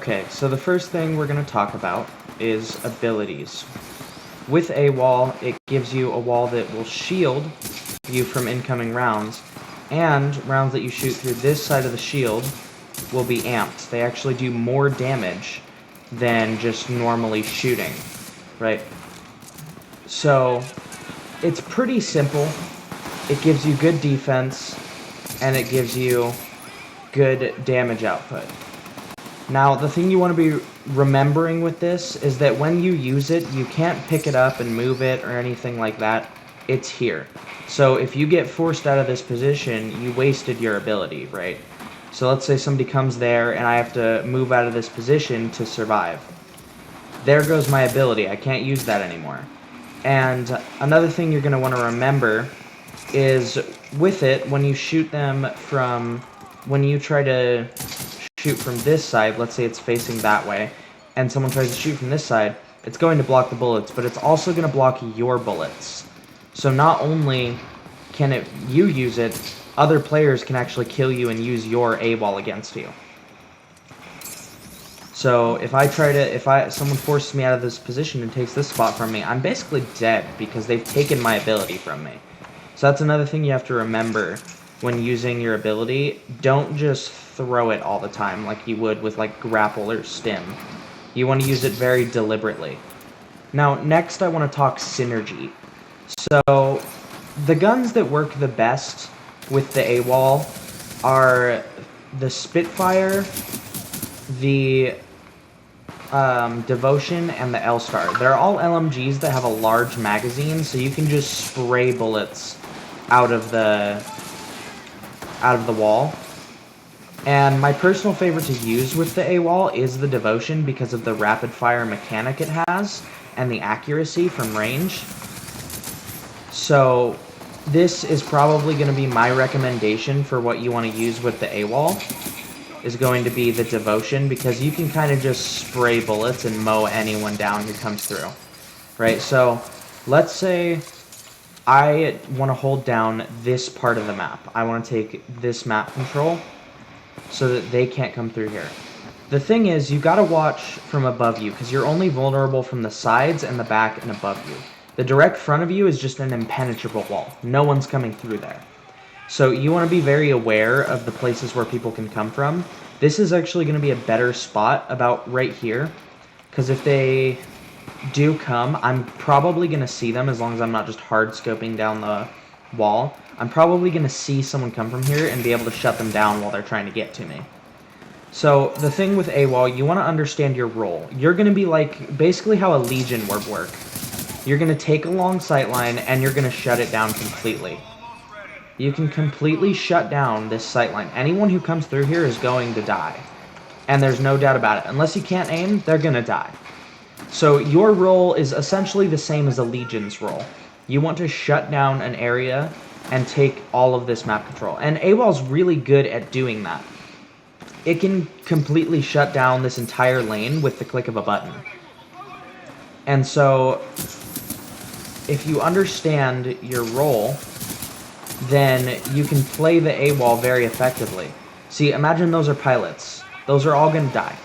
Okay, so the first thing we're going to talk about is abilities. With a wall, it gives you a wall that will shield you from incoming rounds, and rounds that you shoot through this side of the shield will be amped. They actually do more damage than just normally shooting, right? So, it's pretty simple. It gives you good defense, and it gives you good damage output. Now, the thing you want to be remembering with this is that when you use it, you can't pick it up and move it or anything like that. It's here. So if you get forced out of this position, you wasted your ability, right? So let's say somebody comes there and I have to move out of this position to survive. There goes my ability. I can't use that anymore. And another thing you're going to want to remember is with it, when you shoot them from, when you try to shoot from this side, let's say it's facing that way, and someone tries to shoot from this side, it's going to block the bullets, but it's also going to block your bullets. So not only can you use it, other players can actually kill you and use your AWOL against you. So if someone forces me out of this position and takes this spot from me, I'm basically dead because they've taken my ability from me. So that's another thing you have to remember when using your ability. Don't just throw it all the time like you would with like grapple or stim. You want to use it very deliberately. Now, next I want to talk synergy. So the guns that work the best with the AWOL are the Spitfire, the Devotion, and the L-Star. They're all LMGs that have a large magazine, so you can just spray bullets out of the wall. And my personal favorite to use with the AWOL is the Devotion because of the rapid fire mechanic it has and the accuracy from range. So this is probably going to be my recommendation for what you want to use with the AWOL, is going to be the Devotion, because you can kind of just spray bullets and mow anyone down who comes through, right? So let's say I want to hold down this part of the map. I want to take this map control so that they can't come through here. The thing is, you got to watch from above you, because you're only vulnerable from the sides and the back and above you. The direct front of you is just an impenetrable wall. No one's coming through there. So you want to be very aware of the places where people can come from. This is actually going to be a better spot about right here, because if they do come, I'm probably going to see them as long as I'm not just hard scoping down the wall. I'm probably going to see someone come from here and be able to shut them down while they're trying to get to me. So the thing with AWOL, you want to understand your role. You're going to be like basically how a Legion would work. You're going to take a long sightline and you're going to shut it down completely. You can completely shut down this sightline. Anyone who comes through here is going to die. And there's no doubt about it. Unless you can't aim, they're going to die. So your role is essentially the same as a Legion's role. You want to shut down an area and take all of this map control. And AWOL's really good at doing that. It can completely shut down this entire lane with the click of a button. And so if you understand your role, then you can play the AWOL very effectively. See, imagine those are pilots. Those are all going to die.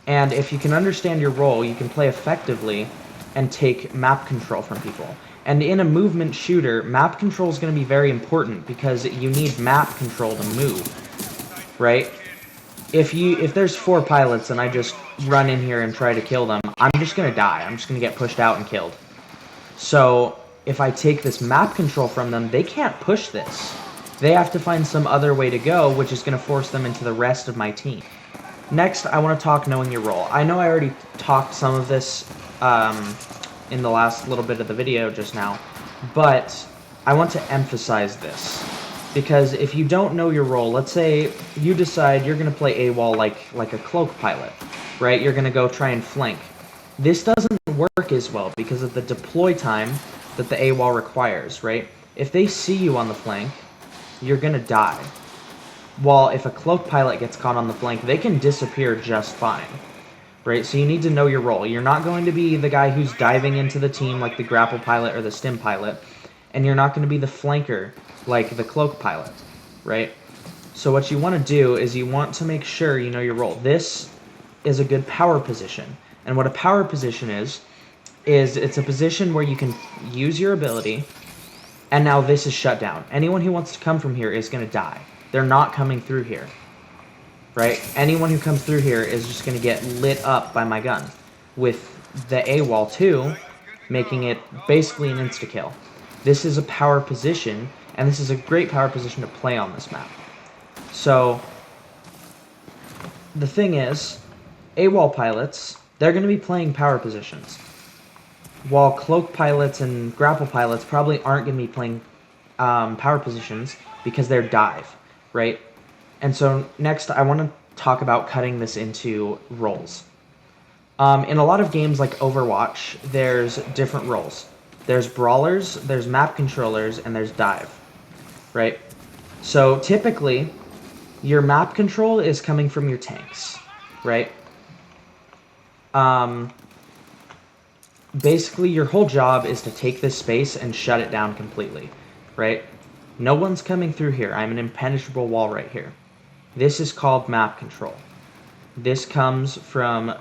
And if you can understand your role, you can play effectively and take map control from people. And in a movement shooter, map control is going to be very important because you need map control to move, right? If there's 4 pilots and I just run in here and try to kill them, I'm just going to die. I'm just going to get pushed out and killed. So if I take this map control from them, they can't push this. They have to find some other way to go, which is going to force them into the rest of my team. Next, I want to talk knowing your role. I know I already talked some of this in the last little bit of the video just now, but I want to emphasize this. Because if you don't know your role, let's say you decide you're going to play AWOL like a cloak pilot, right? You're going to go try and flank. This doesn't work as well because of the deploy time that the AWOL requires, right? If they see you on the flank, you're going to die. While if a cloak pilot gets caught on the flank, they can disappear just fine, right? So you need to know your role. You're not going to be the guy who's diving into the team like the grapple pilot or the stim pilot, and you're not going to be the flanker like the cloak pilot, right? So what you want to do is you want to make sure you know your role. This is a good power position. And what a power position is it's a position where you can use your ability, and now this is shut down. Anyone who wants to come from here is going to die. They're not coming through here, right? Anyone who comes through here is just going to get lit up by my gun, with the AWOL too, making it basically an insta-kill. This is a power position, and this is a great power position to play on this map. So, the thing is, AWOL pilots, they're going to be playing power positions, while cloak pilots and grapple pilots probably aren't going to be playing power positions because they're dive, right? And so next I want to talk about cutting this into roles. In a lot of games like Overwatch, there's different roles. There's brawlers, there's map controllers, and there's dive, right? So typically, your map control is coming from your tanks, right? Basically, your whole job is to take this space and shut it down completely, right? No one's coming through here. I'm an impenetrable wall right here. This is called map control. This comes from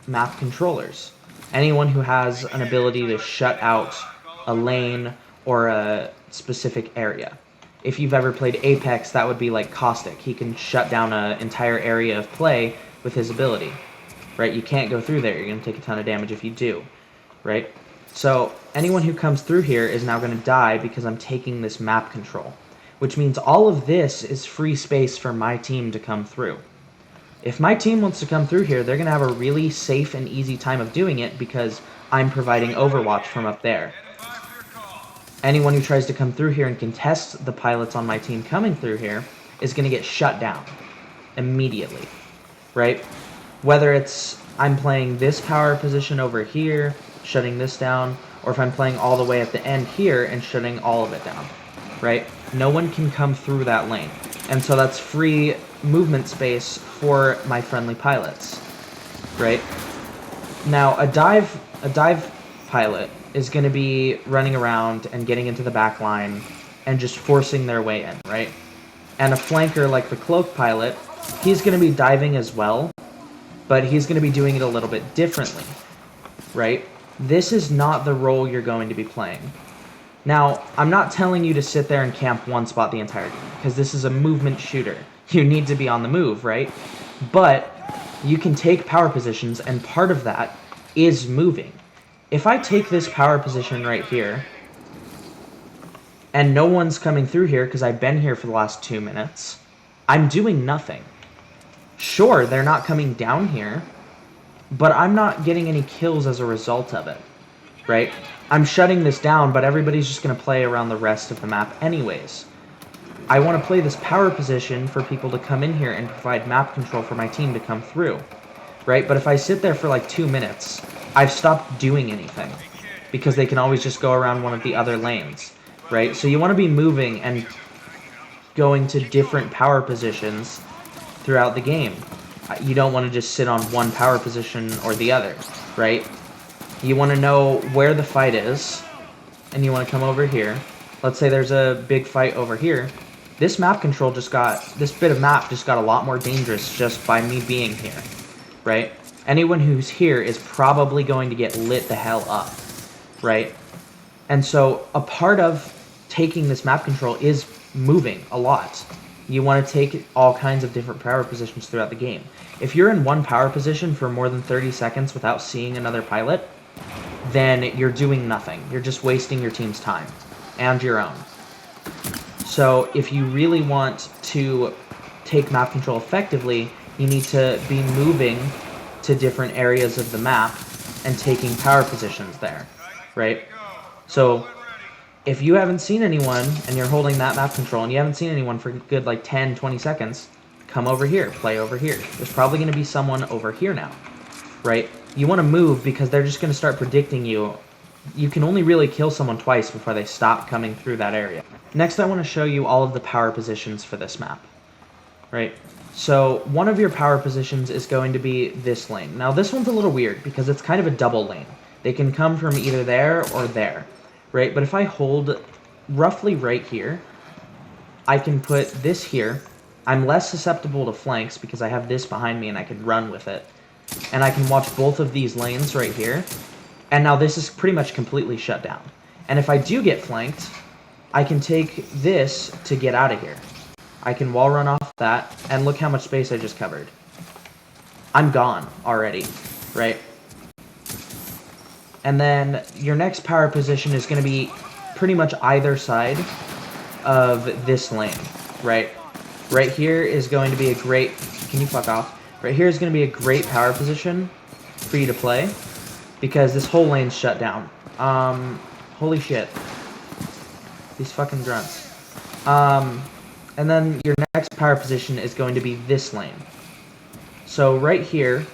map controllers. Anyone who has an ability to shut out a lane or a specific area. If you've ever played Apex, that would be like Caustic. He can shut down an entire area of play with his ability, right? You can't go through there. You're going to take a ton of damage if you do. Right? So anyone who comes through here is now going to die because I'm taking this map control, which means all of this is free space for my team to come through. If my team wants to come through here, they're going to have a really safe and easy time of doing it because I'm providing Overwatch from up there. Anyone who tries to come through here and contest the pilots on my team coming through here is going to get shut down immediately, right? Whether it's I'm playing this power position over here, shutting this down, or if I'm playing all the way at the end here and shutting all of it down, right? No one can come through that lane. And so that's free movement space for my friendly pilots, right? Now, a dive pilot is going to be running around and getting into the back line and just forcing their way in, right? And a flanker like the cloak pilot, he's going to be diving as well, but he's going to be doing it a little bit differently, right? This is not the role you're going to be playing. Now, I'm not telling you to sit there and camp one spot the entire game, because this is a movement shooter. You need to be on the move, right? But you can take power positions, and part of that is moving. If I take this power position right here, and no one's coming through here because I've been here for the last 2 minutes, I'm doing nothing. Sure, they're not coming down here, but I'm not getting any kills as a result of it, right? I'm shutting this down, but everybody's just going to play around the rest of the map anyways. I want to play this power position for people to come in here and provide map control for my team to come through, right? But if I sit there for like 2 minutes, I've stopped doing anything because they can always just go around one of the other lanes, right? So you want to be moving and going to different power positions throughout the game. You don't want to just sit on one power position or the other, right? You want to know where the fight is, and you want to come over here. Let's say there's a big fight over here. This bit of map just got a lot more dangerous just by me being here, right? Anyone who's here is probably going to get lit the hell up, right? And so a part of taking this map control is moving a lot. You want to take all kinds of different power positions throughout the game. If you're in one power position for more than 30 seconds without seeing another pilot, then you're doing nothing. You're just wasting your team's time and your own. So if you really want to take map control effectively, you need to be moving to different areas of the map and taking power positions there, right? So if you haven't seen anyone and you're holding that map control and you haven't seen anyone for a good like 10, 20 seconds, come over here, play over here. There's probably going to be someone over here now, right? You want to move because they're just going to start predicting you. You can only really kill someone twice before they stop coming through that area. Next, I want to show you all of the power positions for this map, right? So one of your power positions is going to be this lane. Now this one's a little weird because it's kind of a double lane. They can come from either there or there, right? But if I hold roughly right here, I can put this here. I'm less susceptible to flanks because I have this behind me and I can run with it. And I can watch both of these lanes right here. And now this is pretty much completely shut down. And if I do get flanked, I can take this to get out of here. I can wall run off that, and look how much space I just covered. I'm gone already, right? And then your next power position is going to be pretty much either side of this lane, right? Right here is going to be a great... Can you fuck off? Right here is going to be a great power position for you to play, because this whole lane's shut down. Holy shit. These fucking grunts. And then your next power position is going to be this lane. So right here,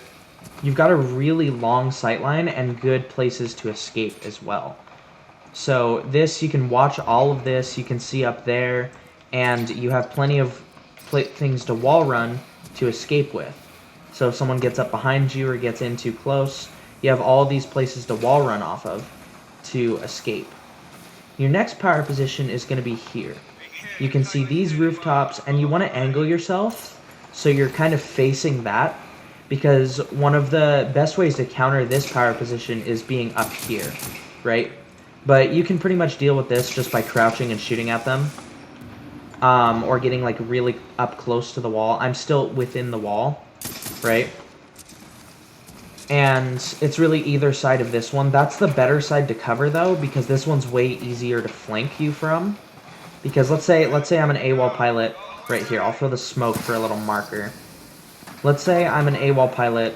you've got a really long sightline and good places to escape as well. So this, you can watch all of this, you can see up there, and you have plenty of things to wall run to escape with. So if someone gets up behind you or gets in too close, you have all these places to wall run off of to escape. Your next power position is going to be here. You can see these rooftops, and you want to angle yourself so you're kind of facing that, because one of the best ways to counter this power position is being up here, right? But you can pretty much deal with this just by crouching and shooting at them, or getting like really up close to the wall. I'm still within the wall, right? And it's really either side of this one. That's the better side to cover though, because this one's way easier to flank you from. Because let's say I'm an AWOL pilot right here. I'll throw the smoke for a little marker. Let's say I'm an AWOL pilot,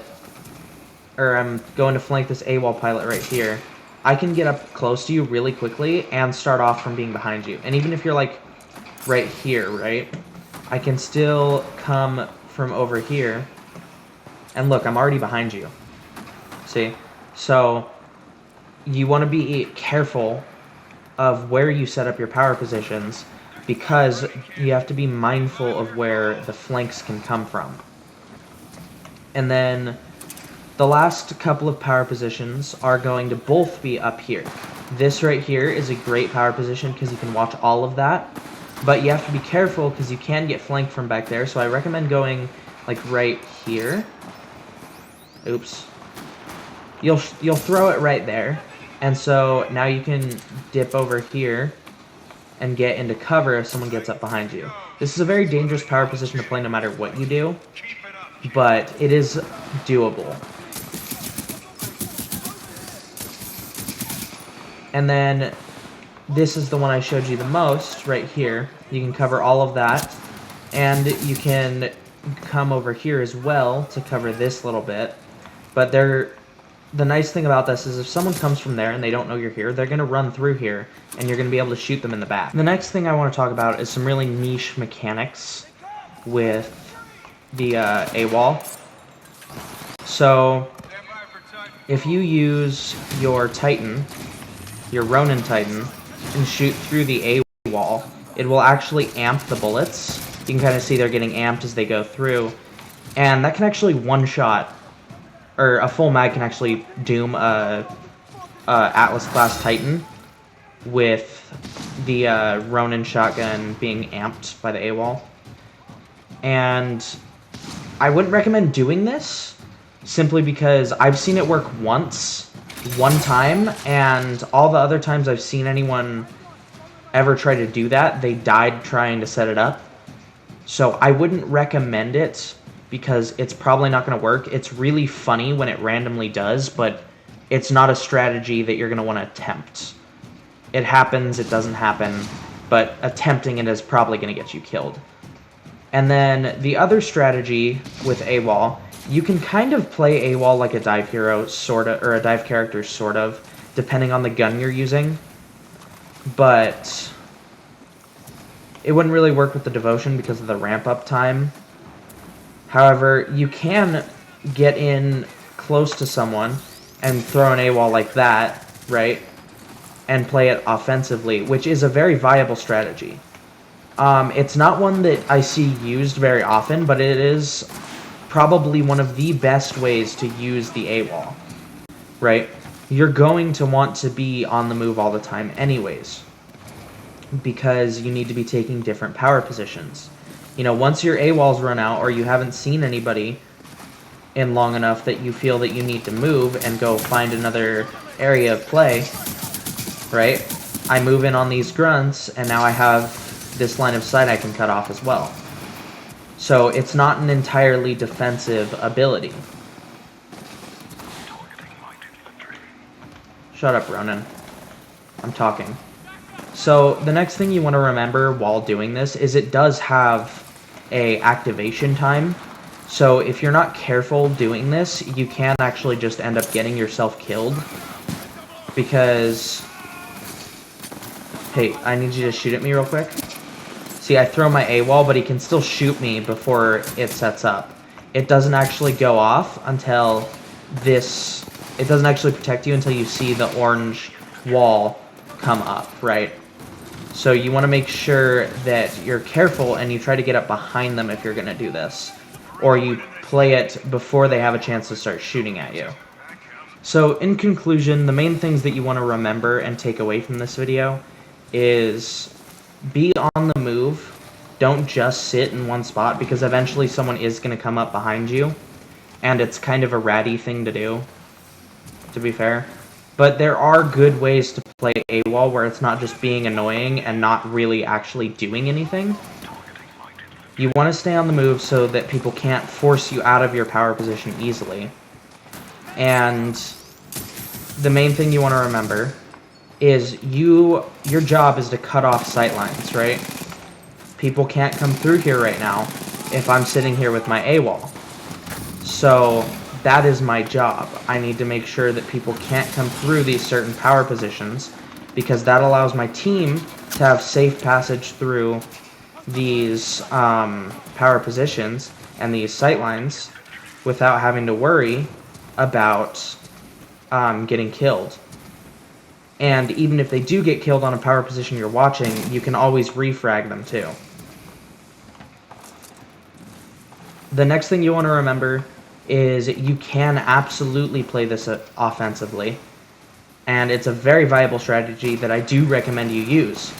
or I'm going to flank this AWOL pilot right here. I can get up close to you really quickly and start off from being behind you. And even if you're like right here, right? I can still come from over here. And look, I'm already behind you. See? So you want to be careful of where you set up your power positions, because you have to be mindful of where the flanks can come from. And then the last couple of power positions are going to both be up here. This right here is a great power position because you can watch all of that, but you have to be careful because you can get flanked from back there, so I recommend going like right here. Oops. You'll throw it right there. And so now you can dip over here and get into cover if someone gets up behind you. This is a very dangerous power position to play no matter what you do, but it is doable. And then this is the one I showed you the most right here. You can cover all of that, and you can come over here as well to cover this little bit. But the nice thing about this is if someone comes from there and they don't know you're here, they're going to run through here, and you're going to be able to shoot them in the back. The next thing I want to talk about is some really niche mechanics with the AWOL. So if you use your Titan, your Ronin Titan, and shoot through the AWOL, it will actually amp the bullets. You can kind of see they're getting amped as they go through, and that can actually one-shot, or a full mag can actually doom a Atlas class Titan with the Ronin shotgun being amped by the AWOL. And I wouldn't recommend doing this simply because I've seen it work one time, and all the other times I've seen anyone ever try to do that, they died trying to set it up. So I wouldn't recommend it, because it's probably not going to work. It's really funny when it randomly does, but it's not a strategy that you're going to want to attempt. It happens, it doesn't happen, but attempting it is probably going to get you killed. And then the other strategy with AWOL, you can kind of play AWOL like a dive hero, sort of, or a dive character, sort of, depending on the gun you're using. But it wouldn't really work with the Devotion because of the ramp-up time. However, you can get in close to someone and throw an AWOL like that, right? And play it offensively, which is a very viable strategy. It's not one that I see used very often, but it is probably one of the best ways to use the AWOL, right? You're going to want to be on the move all the time anyways, because you need to be taking different power positions. You know, once your AWOLs run out or you haven't seen anybody in long enough that you feel that you need to move and go find another area of play, right? I move in on these grunts, and now I have this line of sight I can cut off as well. So it's not an entirely defensive ability. Shut up, Ronan. I'm talking. So the next thing you want to remember while doing this is it does have a activation time. So if you're not careful doing this, you can actually just end up getting yourself killed. Because... Hey, I need you to shoot at me real quick. See, I throw my AWOL, but he can still shoot me before it sets up. It doesn't actually go off until this... It doesn't actually protect you until you see the orange wall come up, right? So you want to make sure that you're careful and you try to get up behind them if you're going to do this. Or you play it before they have a chance to start shooting at you. So in conclusion, the main things that you want to remember and take away from this video is be on the move. Don't just sit in one spot, because eventually someone is going to come up behind you. And it's kind of a ratty thing to do, to be fair. But there are good ways to play AWOL where it's not just being annoying and not really actually doing anything. You want to stay on the move so that people can't force you out of your power position easily. And the main thing you want to remember is your job is to cut off sight lines, right? People can't come through here right now if I'm sitting here with my AWOL. So that is my job. I need to make sure that people can't come through these certain power positions, because that allows my team to have safe passage through these power positions and these sight lines without having to worry about getting killed. And even if they do get killed on a power position you're watching, you can always refrag them too. The next thing you want to remember is you can absolutely play this offensively, and it's a very viable strategy that I do recommend you use.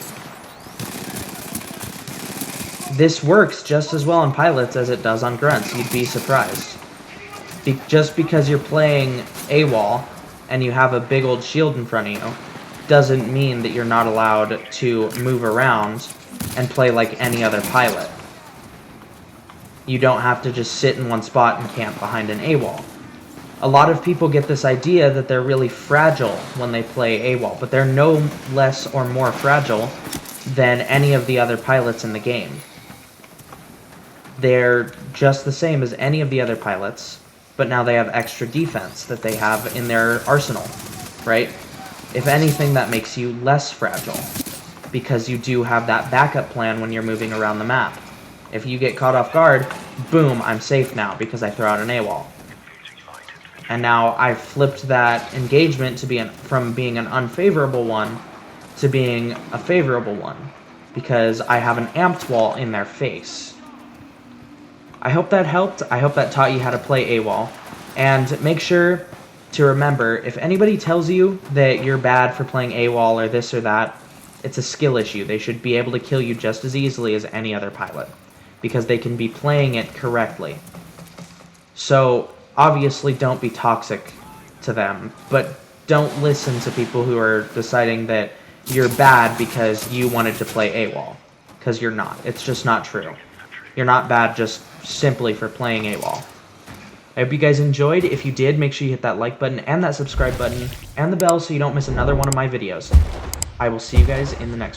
This works just as well on pilots as it does on grunts. You'd be surprised. Just because you're playing AWOL and you have a big old shield in front of you doesn't mean that you're not allowed to move around and play like any other pilot. You don't have to just sit in one spot and camp behind an AWOL. A lot of people get this idea that they're really fragile when they play AWOL, but they're no less or more fragile than any of the other pilots in the game. They're just the same as any of the other pilots, but now they have extra defense that they have in their arsenal, right? If anything, that makes you less fragile, because you do have that backup plan when you're moving around the map. If you get caught off guard, boom, I'm safe now because I throw out an AWOL. And now I've flipped that engagement to from being an unfavorable one to being a favorable one, because I have an amped wall in their face. I hope that helped. I hope that taught you how to play AWOL. And make sure to remember, if anybody tells you that you're bad for playing AWOL or this or that, it's a skill issue. They should be able to kill you just as easily as any other pilot, because they can be playing it correctly. So obviously don't be toxic to them, but don't listen to people who are deciding that you're bad because you wanted to play AWOL, because you're not. It's just not true. You're not bad just simply for playing AWOL. I hope you guys enjoyed. If you did, make sure you hit that like button and that subscribe button and the bell so you don't miss another one of my videos. I will see you guys in the next one.